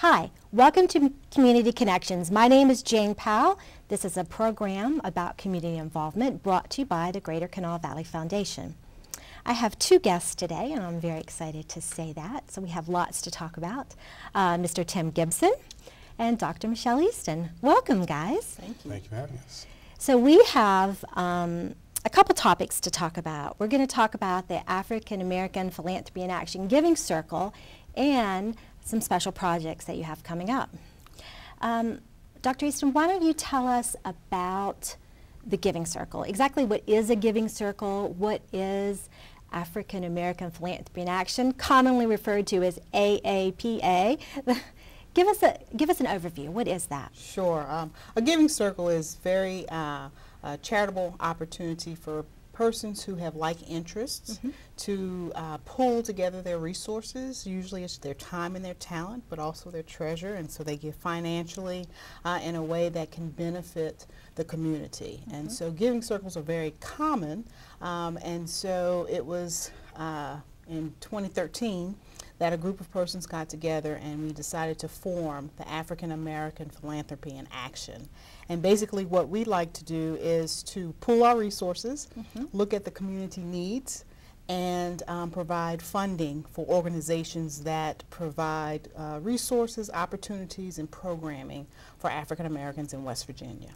Hi, welcome to Community Connections. My name is Jane Powell. This is a program about community involvement brought to you by the Greater Kanawha Valley Foundation. I have two guests today, and I'm very excited to say that. So we have lots to talk about. Mr. Tim Gibson and Dr. Michelle Easton. Welcome, guys. Thank you. Thank you for having us. So we have a couple topics to talk about. We're going to talk about the African American Philanthropy and Action Giving Circle and some special projects that you have coming up. Dr. Easton, why don't you tell us about the Giving Circle? Exactly what is a Giving Circle? What is African American Philanthropy and Action, commonly referred to as AAPA? Give us an overview. What is that? Sure. A Giving Circle is very a charitable opportunity for persons who have like interests to pull together their resources. Usually it's their time and their talent, but also their treasure, and so they give financially in a way that can benefit the community. And so giving circles are very common, and so it was in 2013 that a group of persons got together and we decided to form the African American Philanthropy and Action. And basically what we like to do is to pool our resources, look at the community needs, and provide funding for organizations that provide resources, opportunities, and programming for African Americans in West Virginia.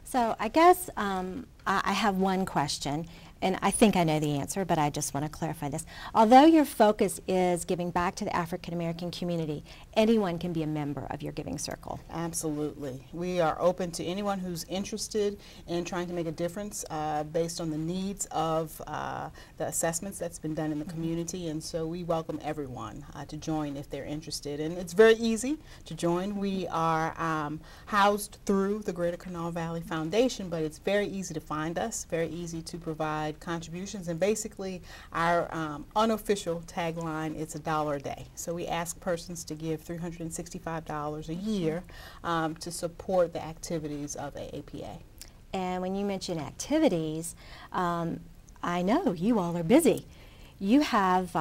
So I guess I have one question, and I think I know the answer, but I just want to clarify this. Although your focus is giving back to the African American community, anyone can be a member of your Giving Circle. Absolutely. We are open to anyone who's interested in trying to make a difference based on the needs of the assessments that's been done in the community, and so we welcome everyone to join if they're interested. And it's very easy to join. We are housed through the Greater Kanawha Valley Foundation, but it's very easy to find us, very easy to provide contributions, and basically our unofficial tagline is $1 a day. So we ask persons to give $365 a year to support the activities of AAPA. And when you mention activities, I know you all are busy. You have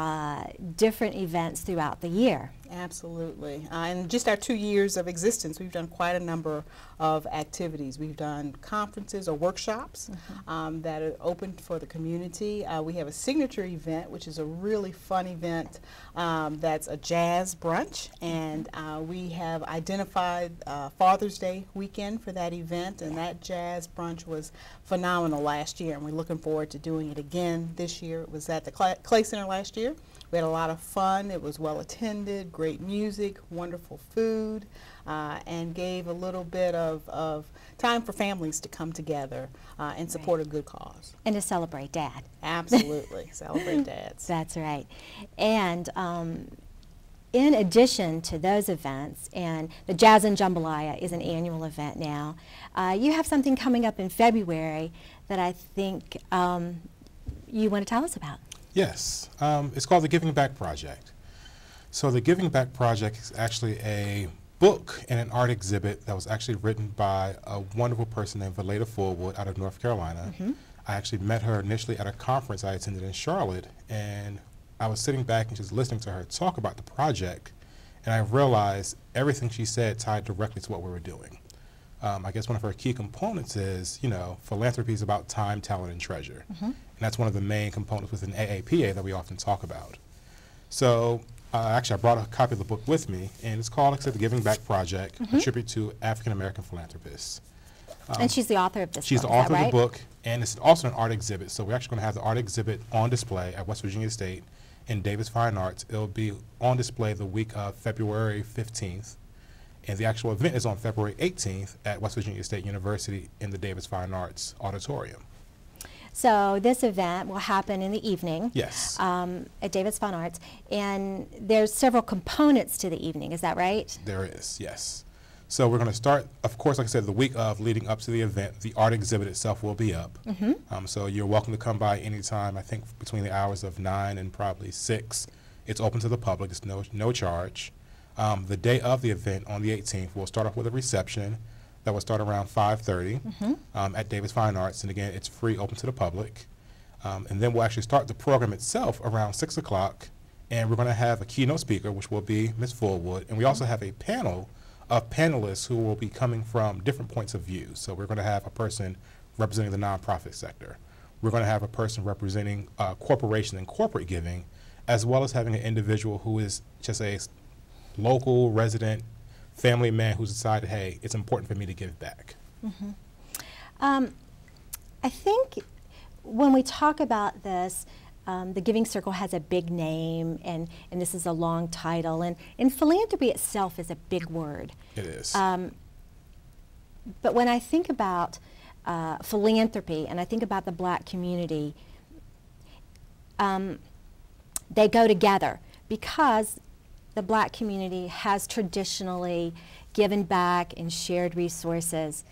different events throughout the year. Absolutely. In just our 2 years of existence, we've done quite a number of activities. We've done conferences or workshops that are open for the community. We have a signature event, which is a really fun event that's a jazz brunch, and we have identified Father's Day weekend for that event, and that jazz brunch was phenomenal last year, and we're looking forward to doing it again this year. It was at the Clay Center last year. We had a lot of fun. It was well attended, great music, wonderful food, and gave a little bit of time for families to come together and support a good cause. And to celebrate Dad. Absolutely. Celebrate dads. That's right. And in addition to those events, and the Jazz and Jambalaya is an annual event now, you have something coming up in February that I think you want to tell us about. Yes, it's called the Giving Back Project. So the Giving Back Project is actually a book and an art exhibit that was actually written by a wonderful person named Valeda Forwood out of North Carolina. I actually met her initially at a conference I attended in Charlotte, and I was sitting back and just listening to her talk about the project, and I realized everything she said tied directly to what we were doing. I guess one of her key components is, you know, philanthropy is about time, talent, and treasure. And that's one of the main components within AAPA that we often talk about. So actually I brought a copy of the book with me, and it's called, like I said, The Giving Back Project, a tribute to African American philanthropists. And she's the author of this book, She's the author of the book, and it's also an art exhibit. So we're actually going to have the art exhibit on display at West Virginia State in Davis Fine Arts. It'll be on display the week of February 15th. And the actual event is on February 18th at West Virginia State University in the Davis Fine Arts Auditorium. So this event will happen in the evening. Yes. At Davis Fine Arts. And there's several components to the evening, is that right? There is, yes. So we're going to start, of course, like I said, the week of leading up to the event. The art exhibit itself will be up. So you're welcome to come by anytime, I think between the hours of 9 and probably 6. It's open to the public. It's no charge. The day of the event, on the 18th, we'll start off with a reception that will start around 5:30 at Davis Fine Arts. And again, it's free, open to the public. And then we'll actually start the program itself around 6 o'clock, And we're going to have a keynote speaker, which will be Ms. Fullwood. And we also have a panel of panelists who will be coming from different points of view. So we're going to have a person representing the nonprofit sector. We're going to have a person representing corporation and corporate giving, as well as having an individual who is just a local resident family man who's decided, hey, it's important for me to give back. I think when we talk about this, the Giving Circle has a big name, and this is a long title, and philanthropy itself is a big word. It is. But when I think about philanthropy and I think about the Black community, they go together because the Black community has traditionally given back and shared resources,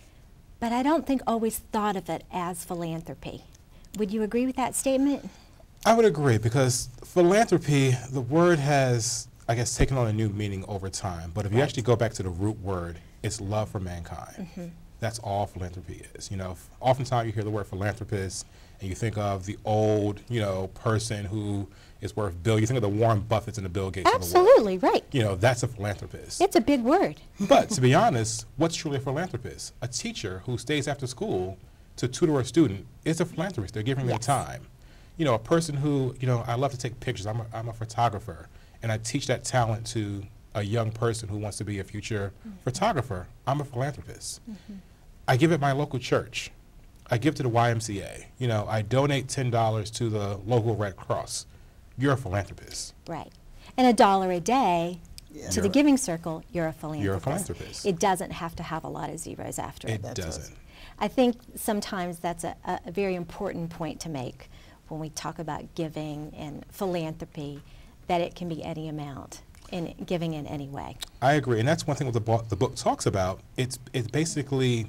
but I don't think always thought of it as philanthropy. Would you agree with that statement? I would agree, because philanthropy, the word has, I guess, taken on a new meaning over time. But if you actually go back to the root word, it's love for mankind. That's all philanthropy is. You know, oftentimes you hear the word philanthropist and you think of the old, you know, person who is worth billions. You think of the Warren Buffetts and the Bill Gates of the world. Absolutely, right. You know, that's a philanthropist. It's a big word. But to be honest, what's truly a philanthropist? A teacher who stays after school to tutor a student is a philanthropist. They're giving their time. You know, a person who, you know, I love to take pictures. I'm a photographer, and I teach that talent to a young person who wants to be a future photographer. I'm a philanthropist. I give at my local church. I give to the YMCA. You know, I donate $10 to the local Red Cross. You're a philanthropist. Right. And $1 a day to the Giving Circle, you're a philanthropist. You're a philanthropist. It doesn't have to have a lot of zeros after it. It doesn't. I think sometimes that's a very important point to make when we talk about giving and philanthropy, that it can be any amount and giving in any way. I agree, and that's one thing what the book talks about. It basically,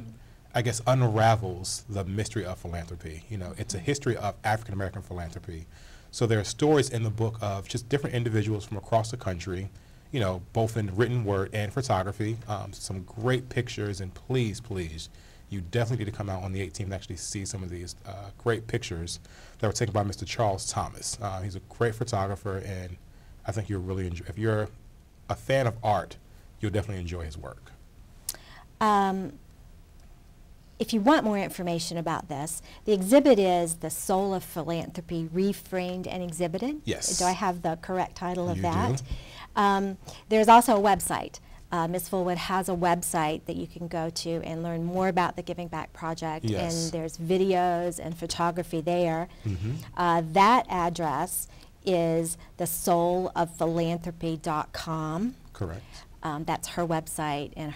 I guess, unravels the mystery of philanthropy. You know, it's a history of African American philanthropy. So there are stories in the book of just different individuals from across the country, you know, both in written word and photography, some great pictures, and please, you definitely need to come out on the 18th and actually see some of these great pictures that were taken by Mr. Charles Thomas. He's a great photographer, and I think you'll really enjoy. If you're a fan of art, you'll definitely enjoy his work. If you want more information about this, the exhibit is The Soul of Philanthropy, Reframed and Exhibited. Yes. Do I have the correct title of You that? do. There's also a website. Ms. Fullwood has a website that you can go to and learn more about the Giving Back Project, and there's videos and photography there. That address is thesouloffphilanthropy.com. Correct. That's her website, and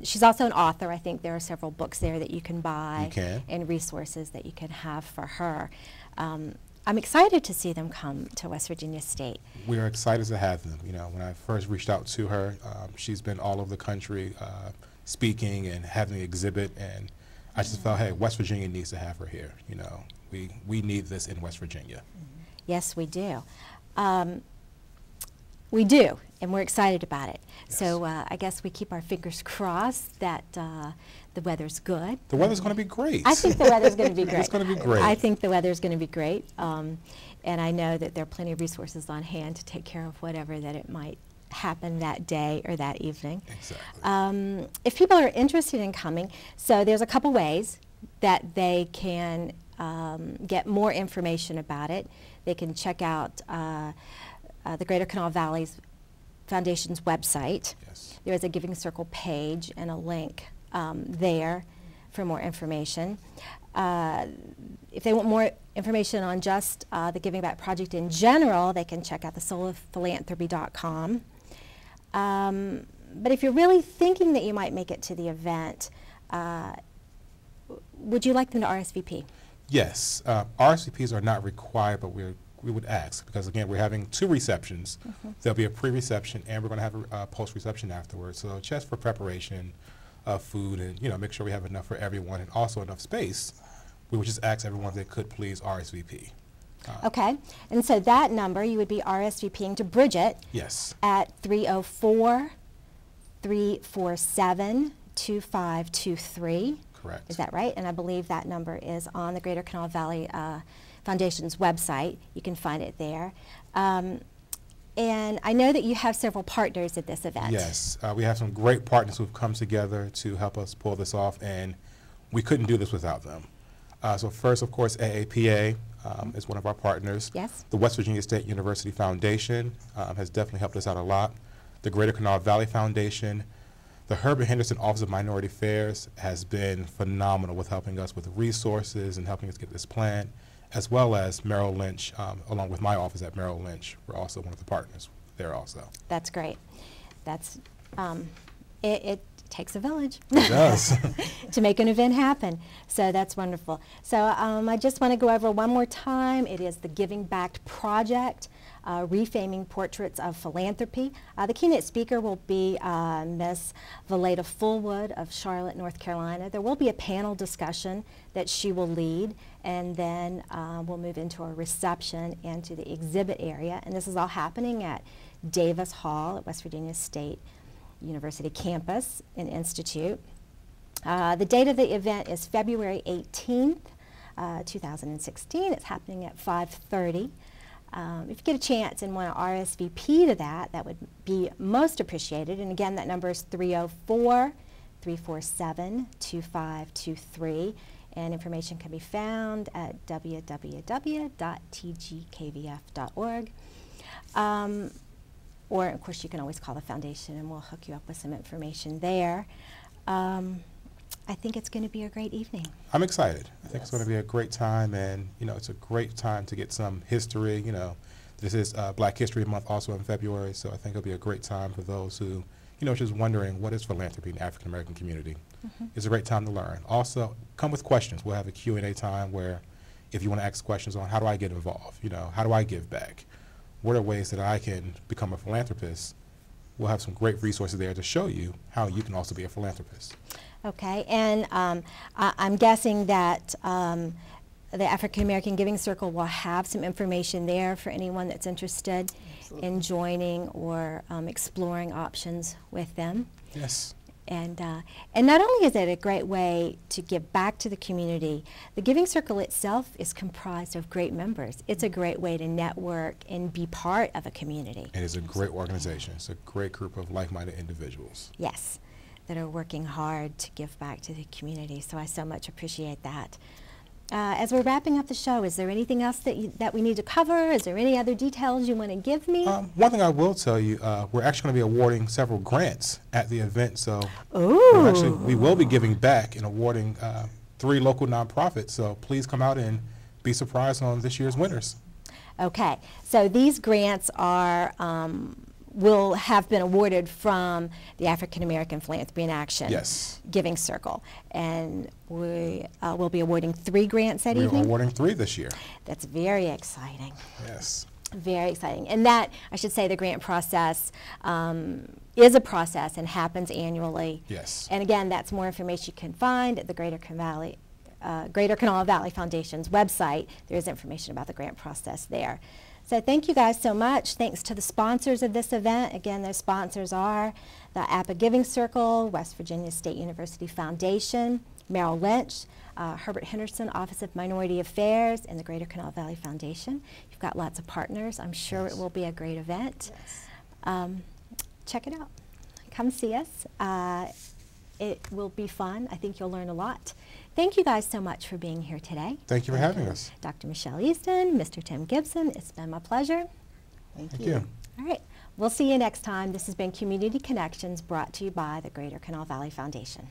she's also an author. I think there are several books there that you can buy. You can. And resources that you can have for her. I'm excited to see them come to West Virginia State. We are excited to have them. You know, when I first reached out to her, she's been all over the country speaking and having the exhibit, and I just felt, hey, West Virginia needs to have her here. You know, we need this in West Virginia. Yes, we do. We do, and we're excited about it. Yes. So I guess we keep our fingers crossed that the weather's good. The weather's going to be great. I think the weather's going to be great. It's going to be great. I think the weather's going to be great, and I know that there are plenty of resources on hand to take care of whatever that it might happen that day or that evening. Exactly. If people are interested in coming, so there's a couple ways that they can get more information about it. They can check out the Greater Kanawha Valley Foundation's website. Yes. There is a Giving Circle page and a link there for more information. If they want more information on just the Giving Back Project in general, they can check out thesouloffphilanthropy.com. But if you're really thinking that you might make it to the event, would you like them to RSVP? Yes. RSVPs are not required, but we would ask, because again, we're having 2 receptions. There'll be a pre-reception, and we're going to have a post-reception afterwards. So just for preparation of food, and make sure we have enough for everyone, and also enough space, we would just ask everyone if they could please RSVP. Okay, and so that number you would be RSVPing to Bridget. Yes. At 304-347-2523. Correct. Is that right? And I believe that number is on the Greater Kanawha Valley Foundation's website. You can find it there. And I know that you have several partners at this event. Yes, we have some great partners who've come together to help us pull this off, and we couldn't do this without them. So first, of course, AAPA is one of our partners. Yes. The West Virginia State University Foundation has definitely helped us out a lot. The Greater Kanawha Valley Foundation. The Herbert Henderson Office of Minority Affairs has been phenomenal with helping us with resources and helping us get this plan, as well as Merrill Lynch, along with my office at Merrill Lynch. We're also one of the partners there also. That's great. That's, it takes a village. It does. to make an event happen. So that's wonderful. So I just want to go over one more time. It is the Giving Back Project, Refaming Portraits of Philanthropy. The keynote speaker will be Ms. Valeda Fullwood of Charlotte, North Carolina. There will be a panel discussion that she will lead, and then we'll move into a reception and to the exhibit area. And this is all happening at Davis Hall at West Virginia State University campus and institute. The date of the event is February 18th, 2016. It's happening at 5:30. If you get a chance and want to RSVP to that, that would be most appreciated. And again, that number is 304-347-2523. And information can be found at www.tgkvf.org. Or, of course, you can always call the foundation and we'll hook you up with some information there. I think it's going to be a great evening. I'm excited. I think it's going to be a great time, and you know, it's a great time to get some history. You know, this is Black History Month also in February, so I think it'll be a great time for those who, you know, just wondering what is philanthropy in the African American community. It's a great time to learn. Also, come with questions. We'll have a Q&A time where, if you want to ask questions on how do I get involved, you know, how do I give back, what are ways that I can become a philanthropist, we'll have some great resources there to show you how you can also be a philanthropist. Okay, and I'm guessing that the African American Giving Circle will have some information there for anyone that's interested in joining or exploring options with them. Yes. And not only is it a great way to give back to the community, the Giving Circle itself is comprised of great members. It's a great way to network and be part of a community. And it's a great organization. It's a great group of like-minded individuals. Yes, that are working hard to give back to the community. So I so much appreciate that. As we're wrapping up the show, is there anything else that we need to cover? Is there any other details you want to give me? One thing I will tell you, we're actually going to be awarding several grants at the event. So we will be giving back and awarding 3 local nonprofits. So please come out and be surprised on this year's winners. Okay, so these grants are will have been awarded from the African American Philanthropy in Action Giving Circle. And we will be awarding 3 grants that evening? We're awarding 3 this year. That's very exciting. Yes. Very exciting. And that, I should say, the grant process is a process and happens annually. Yes. And again, that's more information you can find at the Greater Kanawha Valley Foundation's website. There is information about the grant process there. So thank you guys so much. Thanks to the sponsors of this event. Again, those sponsors are the AAPA Giving Circle, West Virginia State University Foundation, Merrill Lynch, Herbert Henderson Office of Minority Affairs, and the Greater Kanawha Valley Foundation. You've got lots of partners. I'm sure it will be a great event. Check it out. Come see us. It will be fun. I think you'll learn a lot. Thank you guys so much for being here today. Thank you for having us. Dr. Michelle Easton, Mr. Tim Gibson, it's been my pleasure. Thank you. All right, we'll see you next time. This has been Community Connections, brought to you by the Greater Kanawha Valley Foundation.